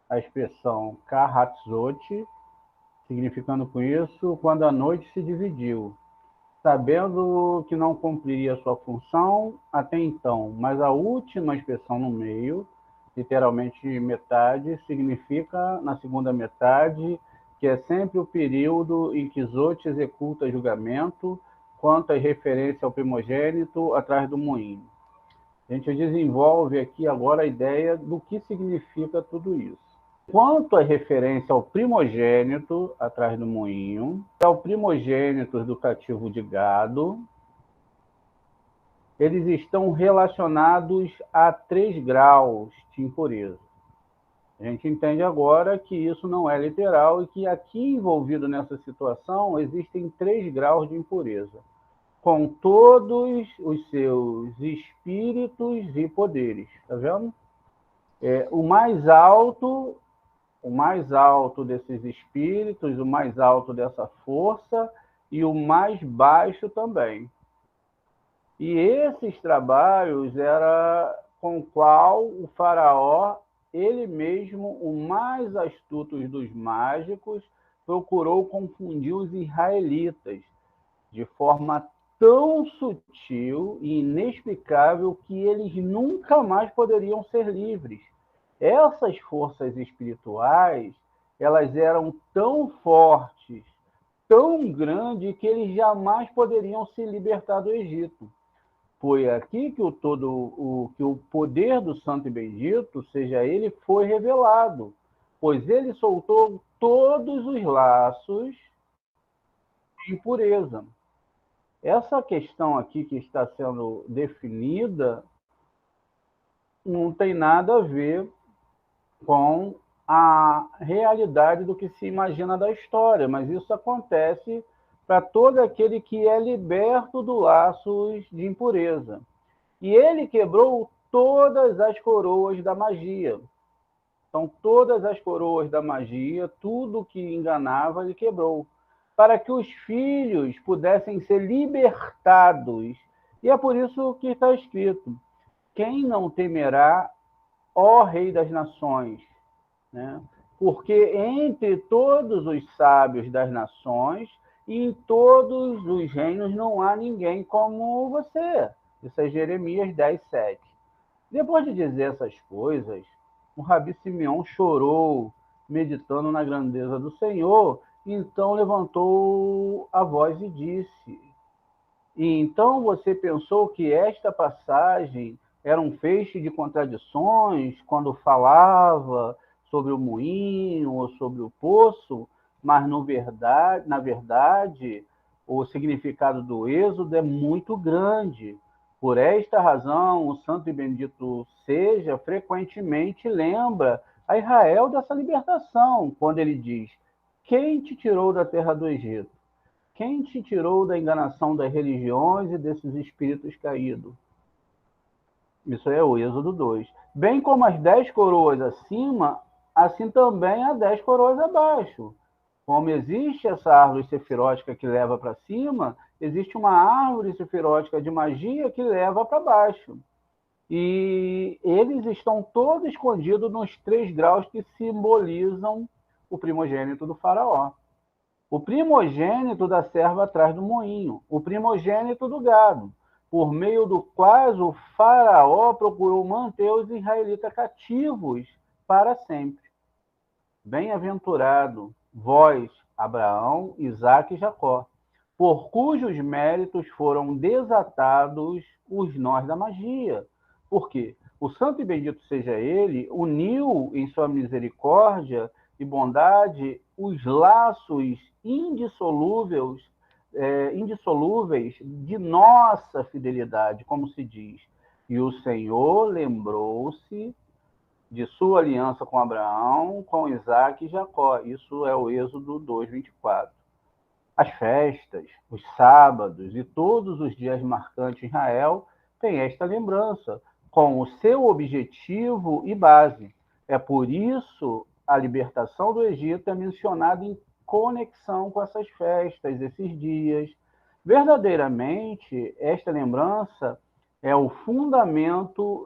A expressão Kahatzot, significando com isso, quando a noite se dividiu, sabendo que não cumpriria sua função até então, mas a última expressão no meio, literalmente metade, significa, na segunda metade, que é sempre o período em que Zot executa julgamento quanto à referência ao primogênito atrás do moinho. A gente desenvolve aqui agora a ideia do que significa tudo isso. Quanto à referência ao primogênito atrás do moinho, ao primogênito do cativo de gado, eles estão relacionados a 3 graus de impureza. A gente entende agora que isso não é literal e que aqui envolvido nessa situação existem 3 graus de impureza, com todos os seus espíritos e poderes. Tá vendo? O mais alto desses espíritos, o mais alto dessa força e o mais baixo também. E esses trabalhos era com o qual o faraó, ele mesmo, o mais astuto dos mágicos, procurou confundir os israelitas de forma tão sutil e inexplicável que eles nunca mais poderiam ser livres. Essas forças espirituais, elas eram tão fortes, tão grandes, que eles jamais poderiam se libertar do Egito. Foi aqui que o poder do Santo e Bendito, seja ele, foi revelado, pois ele soltou todos os laços de impureza. Essa questão aqui que está sendo definida não tem nada a ver com a realidade do que se imagina da história, mas isso acontece para todo aquele que é liberto do laços de impureza. E ele quebrou todas as coroas da magia. Então, todas as coroas da magia, tudo que enganava, ele quebrou, para que os filhos pudessem ser libertados. E é por isso que está escrito: quem não temerá, ó Rei das Nações, né? Porque entre todos os sábios das nações e em todos os reinos não há ninguém como você. Isso é Jeremias 10:7. Depois de dizer essas coisas, o Rabi Simeão chorou, meditando na grandeza do Senhor, e então levantou a voz e disse: e então você pensou que esta passagem era um feixe de contradições quando falava sobre o moinho ou sobre o poço, mas na verdade, o significado do Êxodo é muito grande. Por esta razão, o Santo e Bendito seja frequentemente lembra a Israel dessa libertação, quando ele diz: quem te tirou da terra do Egito? Quem te tirou da enganação das religiões e desses espíritos caídos? Isso é o Êxodo 2. Bem como as 10 coroas acima, assim também há 10 coroas abaixo. Como existe essa árvore sefirótica que leva para cima, existe uma árvore sefirótica de magia que leva para baixo. E eles estão todos escondidos nos 3 graus que simbolizam o primogênito do faraó. O primogênito da serva atrás do moinho, o primogênito do gado, por meio do qual o faraó procurou manter os israelitas cativos para sempre. Bem-aventurado vós, Abraão, Isaque e Jacó, por cujos méritos foram desatados os nós da magia. Porque o santo e bendito seja ele, uniu em sua misericórdia e bondade os laços indissolúveis de nossa fidelidade, como se diz. E o Senhor lembrou-se de sua aliança com Abraão, com Isaque e Jacó. Isso é o Êxodo 2:24. As festas, os sábados e todos os dias marcantes em Israel têm esta lembrança, com o seu objetivo e base. É por isso a libertação do Egito é mencionada em conexão com essas festas, esses dias. Verdadeiramente, esta lembrança É o fundamento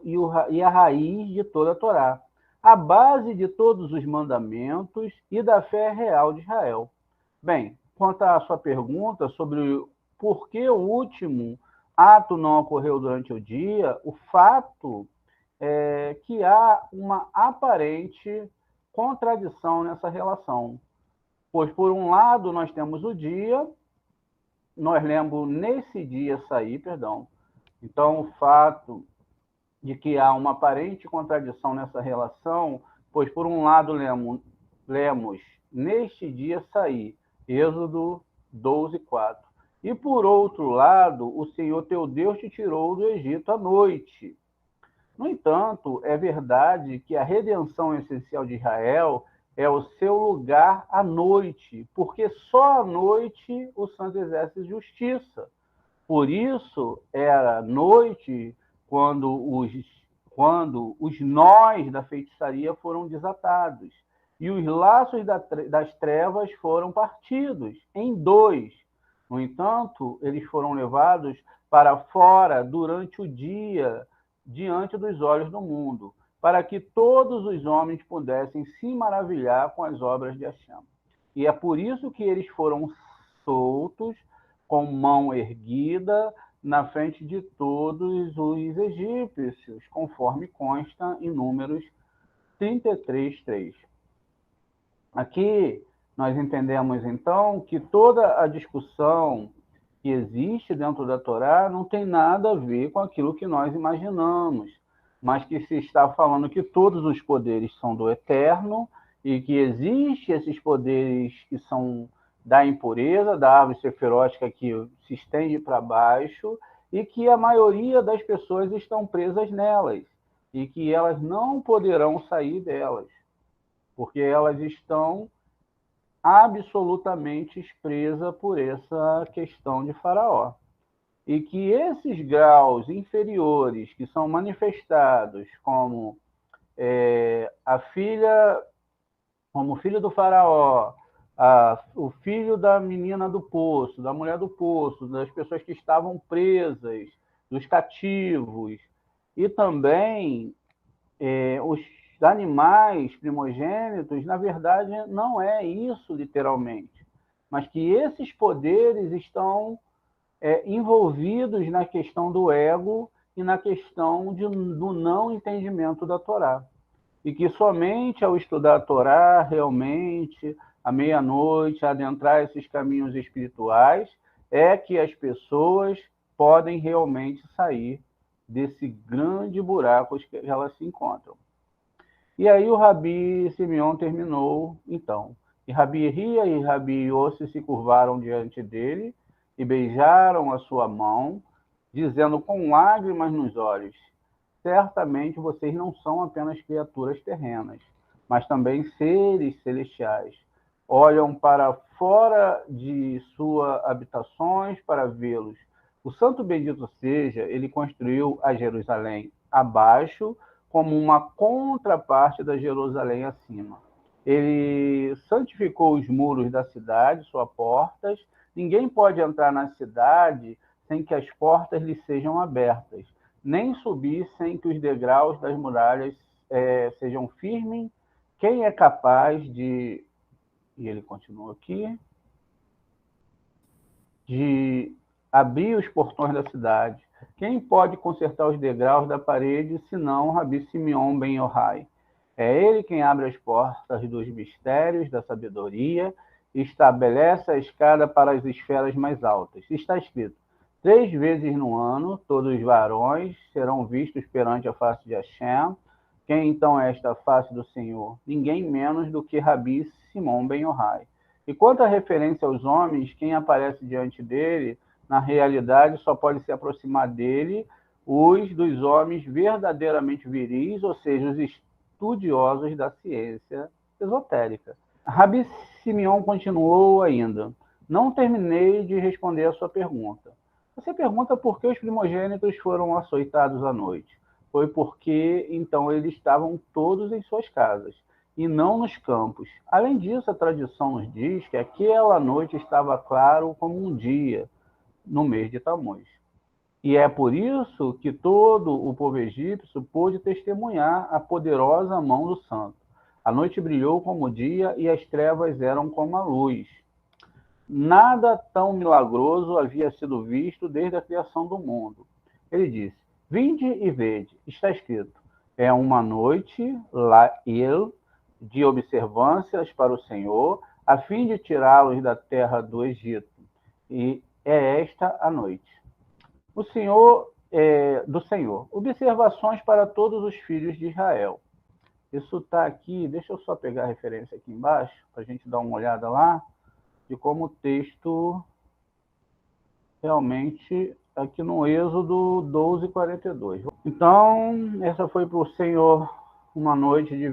e a raiz de toda a Torá, a base de todos os mandamentos e da fé real de Israel. Bem, quanto à sua pergunta sobre por que o último ato não ocorreu durante o dia, o fato é que há uma aparente contradição nessa relação. Pois, por um lado, nós temos o dia, nós lemos nesse dia sair, perdão. Então, o fato de que há uma aparente contradição nessa relação, pois, por um lado, lemos neste dia sair, Êxodo 12, 4. E, por outro lado, o Senhor teu Deus te tirou do Egito à noite. No entanto, é verdade que a redenção essencial de Israel é o seu lugar à noite, porque só à noite o santo exerce justiça. Por isso, era noite quando os nós da feitiçaria foram desatados e os laços das trevas foram partidos em dois. No entanto, eles foram levados para fora durante o dia, diante dos olhos do mundo, para que todos os homens pudessem se maravilhar com as obras de Hashem. E é por isso que eles foram soltos, com mão erguida, na frente de todos os egípcios, conforme consta em Números 33, 3. Aqui nós entendemos, então, que toda a discussão que existe dentro da Torá não tem nada a ver com aquilo que nós imaginamos, mas que se está falando que todos os poderes são do Eterno e que existem esses poderes que são da impureza, da árvore seferótica que se estende para baixo e que a maioria das pessoas estão presas nelas e que elas não poderão sair delas, porque elas estão absolutamente presas por essa questão de Faraó. E que esses graus inferiores que são manifestados como a filha, como o filho do Faraó, o filho da menina do poço, da mulher do poço, das pessoas que estavam presas, dos cativos, e também os animais primogênitos, na verdade, não é isso literalmente, mas que esses poderes estão envolvidos na questão do ego e na questão do não entendimento da Torá. E que somente ao estudar a Torá, realmente, à meia-noite, adentrar esses caminhos espirituais, é que as pessoas podem realmente sair desse grande buraco que elas se encontram. E aí o Rabi Simeão terminou, então. E Rabi Ria e Rabi Yossi se curvaram diante dele e beijaram a sua mão, dizendo com lágrimas nos olhos: certamente vocês não são apenas criaturas terrenas, mas também seres celestiais. Olham para fora de suas habitações para vê-los. O santo bendito seja, ele construiu a Jerusalém abaixo, como uma contraparte da Jerusalém acima. Ele santificou os muros da cidade, suas portas. Ninguém pode entrar na cidade sem que as portas lhe sejam abertas, nem subir sem que os degraus das muralhas sejam firmes. Quem é capaz de... E ele continua aqui, de abrir os portões da cidade. Quem pode consertar os degraus da parede, senão Rabi Simeão ben Yohai? É ele quem abre as portas dos mistérios da sabedoria e estabelece a escada para as esferas mais altas. Está escrito: 3 vezes no ano, todos os varões serão vistos perante a face de Hashem. Quem então é esta face do Senhor? Ninguém menos do que Rabi Simão ben Yohai. E quanto à referência aos homens, quem aparece diante dele, na realidade, só pode se aproximar dele os dos homens verdadeiramente viris, ou seja, os estudiosos da ciência esotérica. Rabi Simeão continuou ainda: não terminei de responder a sua pergunta. Você pergunta por que os primogênitos foram açoitados à noite. Foi porque, então, eles estavam todos em suas casas, e não nos campos. Além disso, a tradição nos diz que aquela noite estava claro como um dia, no mês de Tammuz. E é por isso que todo o povo egípcio pôde testemunhar a poderosa mão do santo. A noite brilhou como o dia e as trevas eram como a luz. Nada tão milagroso havia sido visto desde a criação do mundo. Ele disse: Vinde e vede, está escrito, é uma noite, Lael, de observâncias para o Senhor, a fim de tirá-los da terra do Egito. E é esta a noite. O Senhor do Senhor. Observações para todos os filhos de Israel. Isso está aqui, deixa eu só pegar a referência aqui embaixo, para a gente dar uma olhada lá, de como o texto realmente aqui no Êxodo 12:42. Então, essa foi para o Senhor uma noite de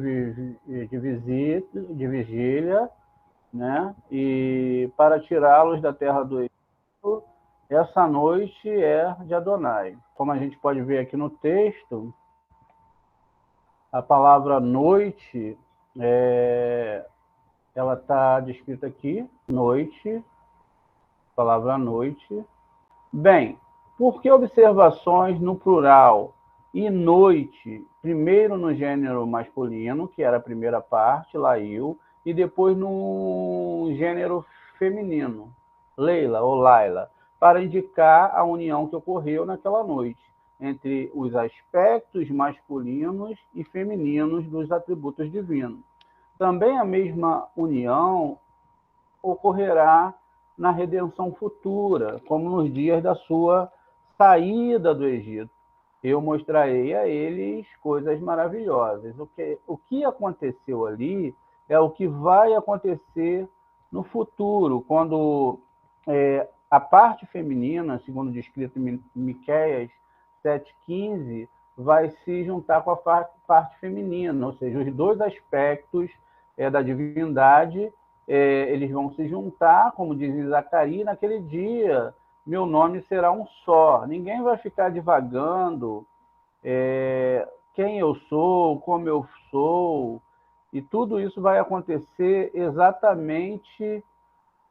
visita, de vigília, né? E para tirá-los da terra do Egito, essa noite é de Adonai. Como a gente pode ver aqui no texto, a palavra noite, ela está descrita aqui, noite, palavra noite. Bem, por que observações no plural e noite, primeiro no gênero masculino, que era a primeira parte, Lail, e depois no gênero feminino, Leila ou Laila, para indicar a união que ocorreu naquela noite entre os aspectos masculinos e femininos dos atributos divinos. Também a mesma união ocorrerá na redenção futura, como nos dias da sua saída do Egito. Eu mostrarei a eles coisas maravilhosas. O que aconteceu ali é o que vai acontecer no futuro, quando a parte feminina, segundo descrito em Miqueias 7,15, vai se juntar com a parte feminina, ou seja, os dois aspectos da divindade eles vão se juntar, como diz Zacarias, naquele dia meu nome será um só. Ninguém vai ficar divagando quem eu sou, como eu sou, e tudo isso vai acontecer exatamente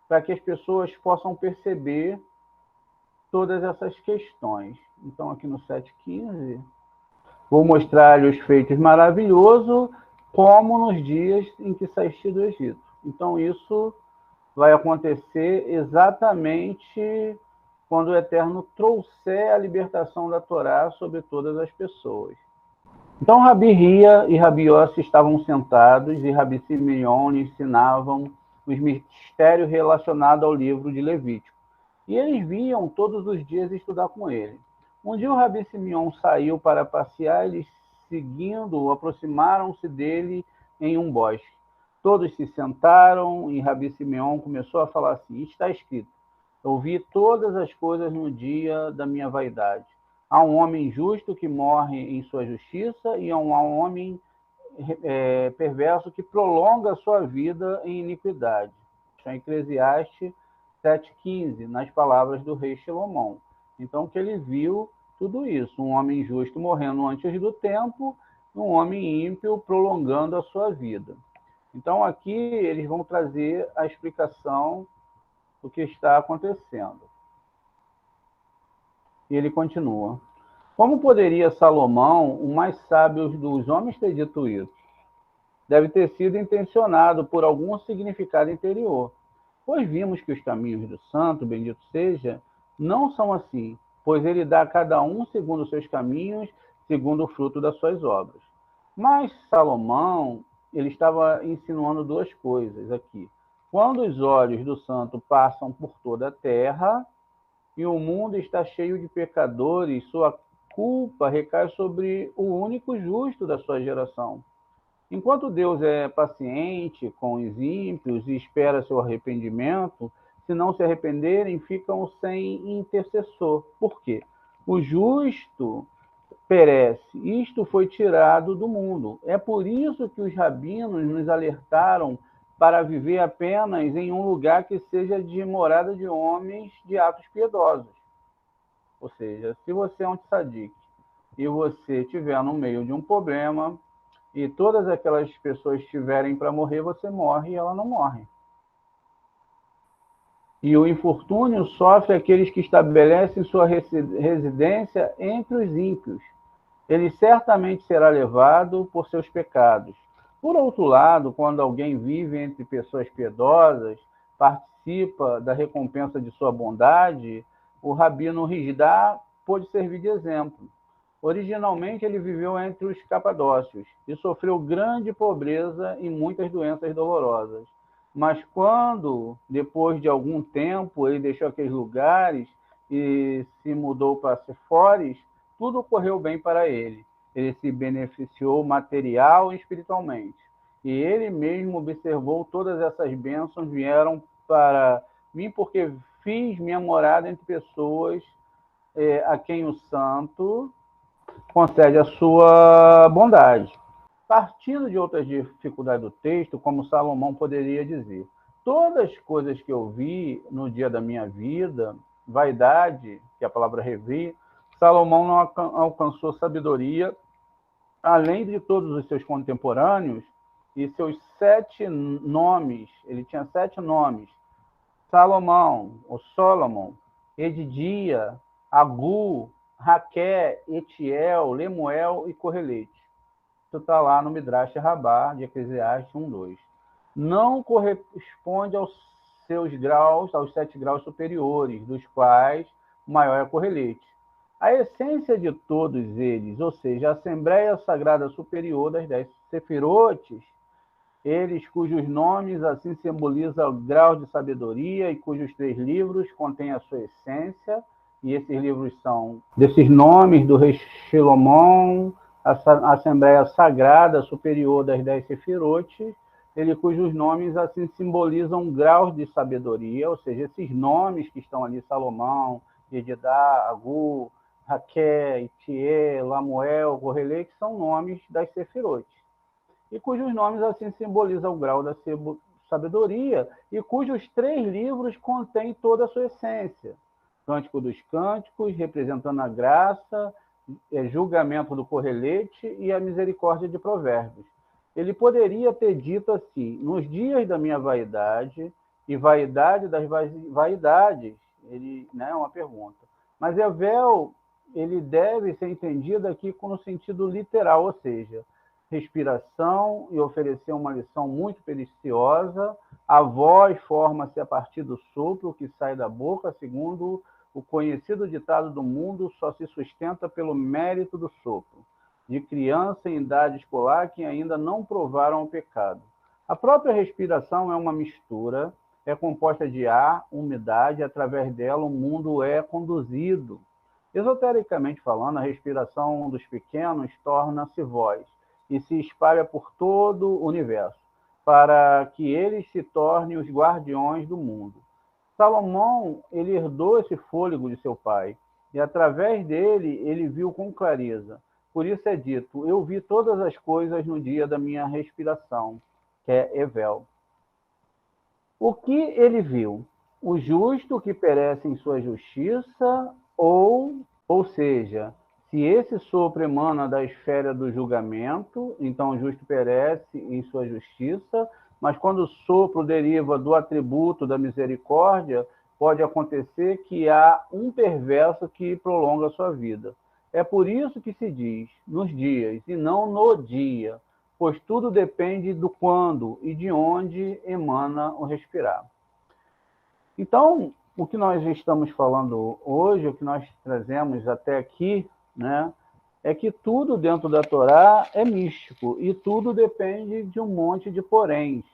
para que as pessoas possam perceber todas essas questões. Então, aqui no 7,15, vou mostrar-lhe os feitos maravilhosos, como nos dias em que saíste do Egito. Então, isso vai acontecer exatamente quando o Eterno trouxer a libertação da Torá sobre todas as pessoas. Então, Rabi Ria e Rabi Yossi estavam sentados e Rabi Simeon lhe ensinavam os mistérios relacionados ao livro de Levítico. E eles vinham todos os dias estudar com ele. Um dia o Rabi Simeon saiu para passear, eles seguindo, aproximaram-se dele em um bosque. Todos se sentaram e Rabi Simeon começou a falar assim: está escrito, eu vi todas as coisas no dia da minha vaidade. Há um homem justo que morre em sua justiça e há um homem perverso que prolonga a sua vida em iniquidade. Em Eclesiastes 7,15, nas palavras do rei Salomão. Então, que ele viu tudo isso, um homem justo morrendo antes do tempo, um homem ímpio prolongando a sua vida. Então, aqui eles vão trazer a explicação do que está acontecendo. E ele continua. Como poderia Salomão, o mais sábio dos homens, ter dito isso? Deve ter sido intencionado por algum significado interior. Pois vimos que os caminhos do santo, bendito seja, não são assim, pois ele dá a cada um segundo os seus caminhos, segundo o fruto das suas obras. Mas Salomão, ele estava insinuando duas coisas aqui. Quando os olhos do santo passam por toda a terra e o mundo está cheio de pecadores, sua culpa recai sobre o único justo da sua geração. Enquanto Deus é paciente com os ímpios e espera seu arrependimento, se não se arrependerem, ficam sem intercessor. Por quê? O justo perece. Isto foi tirado do mundo. É por isso que os rabinos nos alertaram para viver apenas em um lugar que seja de morada de homens de atos piedosos. Ou seja, se você é um tzadik e você estiver no meio de um problema e todas aquelas pessoas estiverem para morrer, você morre e ela não morre. E o infortúnio sofre aqueles que estabelecem sua residência entre os ímpios. Ele certamente será levado por seus pecados. Por outro lado, quando alguém vive entre pessoas piedosas, participa da recompensa de sua bondade, o rabino Rizda pôde servir de exemplo. Originalmente, ele viveu entre os capadócios e sofreu grande pobreza e muitas doenças dolorosas. Mas quando, depois de algum tempo, ele deixou aqueles lugares e se mudou para Séforis, tudo correu bem para ele. Ele se beneficiou material e espiritualmente. E ele mesmo observou todas essas bênçãos vieram para mim porque fiz minha morada entre pessoas a quem o santo concede a sua bondade. Partindo de outras dificuldades do texto, como Salomão poderia dizer, todas as coisas que eu vi no dia da minha vida, vaidade, que é a palavra revi, Salomão não alcançou sabedoria, além de todos os seus contemporâneos, e seus 7 nomes, ele tinha 7 nomes, Salomão, ou Solomon, Edidia, Agu, Raqué, Etiel, Lemuel e Correlete. Isso está lá no Midrash Rabá, de Eclesiastes 1:2. Não corresponde aos seus graus, aos 7 graus superiores, dos quais o maior é Correlete. A essência de todos eles, ou seja, a Assembleia Sagrada Superior das 10 Sefirotes, eles cujos nomes assim simbolizam o grau de sabedoria e cujos 3 livros contêm a sua essência, e esses livros são desses nomes do rei Shilomon, a Assembleia Sagrada Superior das 10 Sefirotes, ele cujos nomes assim simbolizam graus de sabedoria, ou seja, esses nomes que estão ali, Salomão, Jedidá, Agu, Raqué, Itiê, Lamuel, Correlê, que são nomes das Sefirotes, e cujos nomes assim simbolizam o grau da sabedoria, e cujos 3 livros contêm toda a sua essência. Cântico dos Cânticos, representando a graça, julgamento do Correlete e a misericórdia de Provérbios. Ele poderia ter dito assim, nos dias da minha vaidade, e vaidade das vaidades, ele, né, é uma pergunta. Mas Evel, ele deve ser entendido aqui no sentido literal, ou seja, respiração, e oferecer uma lição muito preciosa. A voz forma-se a partir do sopro que sai da boca, segundo o conhecido ditado do mundo, só se sustenta pelo mérito do sopro, de criança em idade escolar que ainda não provaram o pecado. A própria respiração é uma mistura, é composta de ar, umidade, e através dela o mundo é conduzido. Esotericamente falando, a respiração dos pequenos torna-se voz e se espalha por todo o universo, para que eles se tornem os guardiões do mundo. Salomão, ele herdou esse fôlego de seu pai, e através dele ele viu com clareza. Por isso é dito, eu vi todas as coisas no dia da minha respiração, que é Evel. O que ele viu? O justo que perece em sua justiça, ou seja, se esse sopro emana da esfera do julgamento, então o justo perece em sua justiça, mas quando o sopro deriva do atributo da misericórdia, pode acontecer que há um perverso que prolonga a sua vida. É por isso que se diz nos dias e não no dia, pois tudo depende do quando e de onde emana o respirar. Então, o que nós estamos falando hoje, o que nós trazemos até aqui, né, é que tudo dentro da Torá é místico e tudo depende de um monte de poréns.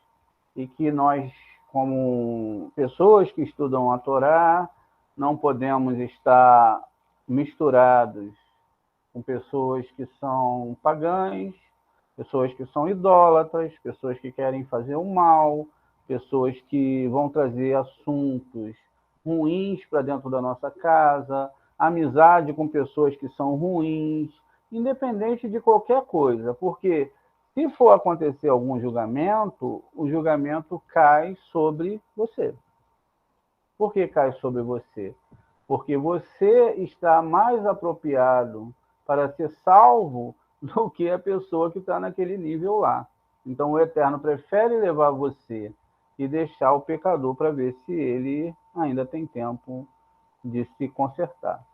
E que nós, como pessoas que estudam a Torá, não podemos estar misturados com pessoas que são pagãs, pessoas que são idólatras, pessoas que querem fazer o mal, pessoas que vão trazer assuntos ruins para dentro da nossa casa, amizade com pessoas que são ruins, independente de qualquer coisa, porque se for acontecer algum julgamento, o julgamento cai sobre você. Por que cai sobre você? Porque você está mais apropriado para ser salvo do que a pessoa que está naquele nível lá. Então, o Eterno prefere levar você e deixar o pecador para ver se ele ainda tem tempo de se consertar.